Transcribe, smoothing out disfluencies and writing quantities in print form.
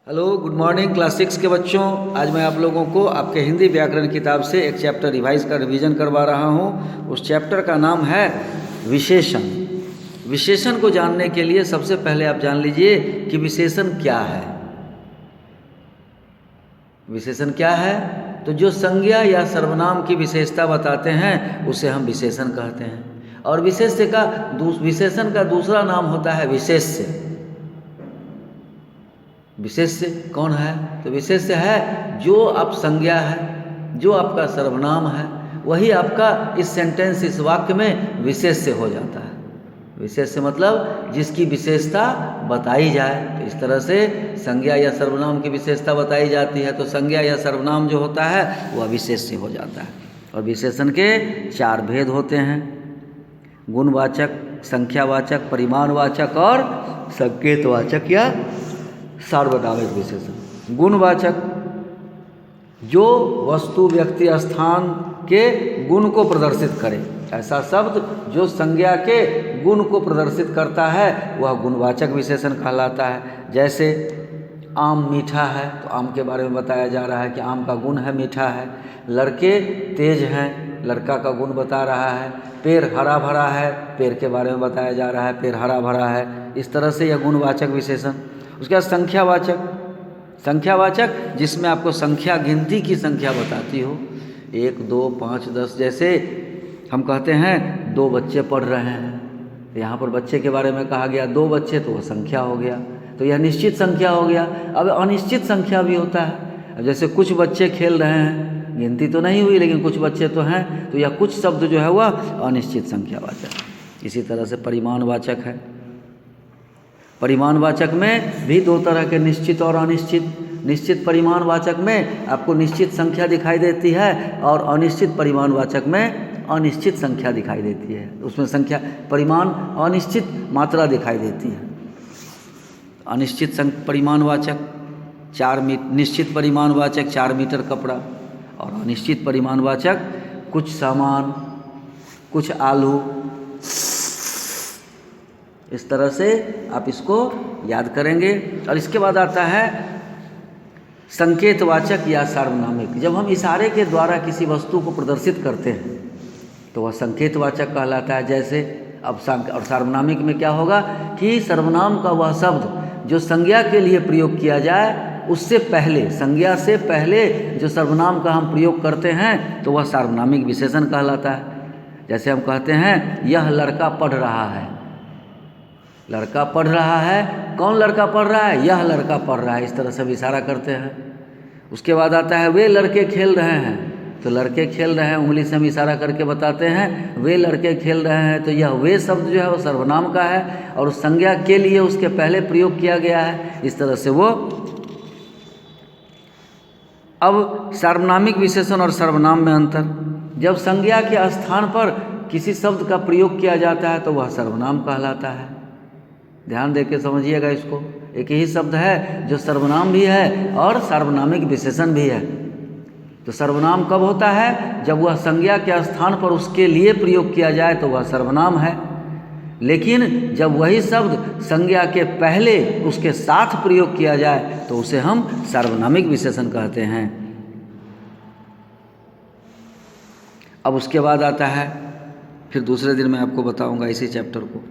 Hello, good morning class 6 के बच्चों। आज मैं आप लोगों को आपके हिंदी व्याकरण किताब से एक चैप्टर रिवीजन करवा रहा हूँ। उस चैप्टर का नाम है विशेषण। विशेषण को जानने के लिए सबसे पहले आप जान लीजिए कि विशेषण क्या है। विशेषण क्या है? तो जो संज्ञा या सर्वनाम की विशेषता बताते हैं उसे हम विशेषण कहते हैं। और विशेषण का दूसरा नाम होता है विशेष्य। विशेष्य कौन है? तो विशेष्य है जो आप संज्ञा है, जो आपका सर्वनाम है, वही आपका इस सेंटेंस, इस वाक्य में विशेष्य हो जाता है। विशेष्य मतलब जिसकी विशेषता बताई जाए। तो इस तरह से संज्ञा या सर्वनाम की विशेषता बताई जाती है, तो संज्ञा या सर्वनाम जो होता है वह विशेष्य हो जाता है। और विशेषण के 4 भेद होते हैं: गुणवाचक, संख्यावाचक, परिमाणवाचक और संकेतवाचक या सार्वनामिक विशेषण। गुणवाचक जो वस्तु, व्यक्ति, स्थान के गुण को प्रदर्शित करे, ऐसा शब्द जो संज्ञा के गुण को प्रदर्शित करता है वह गुणवाचक विशेषण कहलाता है। जैसे आम मीठा है तो आम के बारे में बताया जा रहा है कि आम का गुण है, मीठा है। लड़के तेज हैं, लड़का का गुण बता रहा है। पेड़ हरा भरा है, पेड़ के बारे में बताया जा रहा है, पेड़ हरा भरा है। इस तरह से यह गुणवाचक विशेषण। उसके बाद संख्यावाचक। संख्यावाचक जिसमें आपको संख्या, गिनती की संख्या बताती हो, 1, 2, 5, 10। जैसे हम कहते हैं 2 बच्चे पढ़ रहे हैं, तो यहाँ पर बच्चे के बारे में कहा गया 2 बच्चे, तो वह संख्या हो गया, तो यह निश्चित संख्या हो गया। अब अनिश्चित संख्या भी होता है। अब जैसे कुछ बच्चे खेल रहे हैं, गिनती तो नहीं हुई लेकिन कुछ बच्चे तो हैं, तो यह कुछ शब्द जो है वह अनिश्चित संख्यावाचक। इसी तरह से परिमाणवाचक है। परिमाणवाचक में भी 2 तरह के, निश्चित और अनिश्चित। निश्चित परिमाणवाचक में आपको निश्चित संख्या दिखाई देती है और अनिश्चित परिमाणवाचक में अनिश्चित संख्या दिखाई देती है। उसमें संख्या, परिमाण, अनिश्चित मात्रा दिखाई देती है। अनिश्चित परिमाणवाचक 4 मीटर, निश्चित परिमाणवाचक 4 मीटर कपड़ा, और अनिश्चित परिमाणवाचक कुछ सामान, कुछ आलू। इस तरह से आप इसको याद करेंगे। और इसके बाद आता है संकेतवाचक या सार्वनामिक। जब हम इशारे के द्वारा किसी वस्तु को प्रदर्शित करते हैं तो वह संकेतवाचक कहलाता है। जैसे अब और सार्वनामिक में क्या होगा कि सर्वनाम का वह शब्द जो संज्ञा के लिए प्रयोग किया जाए, उससे पहले, संज्ञा से पहले जो सर्वनाम का हम प्रयोग करते हैं तो वह सार्वनामिक विशेषण कहलाता है। जैसे हम कहते हैं यह लड़का पढ़ रहा है। लड़का पढ़ रहा है, कौन लड़का पढ़ रहा है? यह लड़का पढ़ रहा है। इस तरह से हम इशारा करते हैं। उसके बाद आता है वे लड़के खेल रहे हैं। तो लड़के खेल रहे हैं, उंगली से हम इशारा करके बताते हैं वे लड़के खेल रहे हैं। तो यह वे शब्द जो है वो सर्वनाम का है और उस संज्ञा के लिए उसके पहले प्रयोग किया गया है। इस तरह से वो। अब सार्वनामिक विशेषण और सर्वनाम में अंतर। जब संज्ञा के स्थान पर किसी शब्द का प्रयोग किया जाता है तो वह सर्वनाम कहलाता है। ध्यान दे के समझिएगा इसको। एक ही शब्द है जो सर्वनाम भी है और सार्वनामिक विशेषण भी है। तो सर्वनाम कब होता है? जब वह संज्ञा के स्थान पर उसके लिए प्रयोग किया जाए तो वह सर्वनाम है। लेकिन जब वही शब्द संज्ञा के पहले उसके साथ प्रयोग किया जाए तो उसे हम सार्वनामिक विशेषण कहते हैं। अब उसके बाद आता है, फिर दूसरे दिन मैं आपको बताऊंगा इसी चैप्टर को।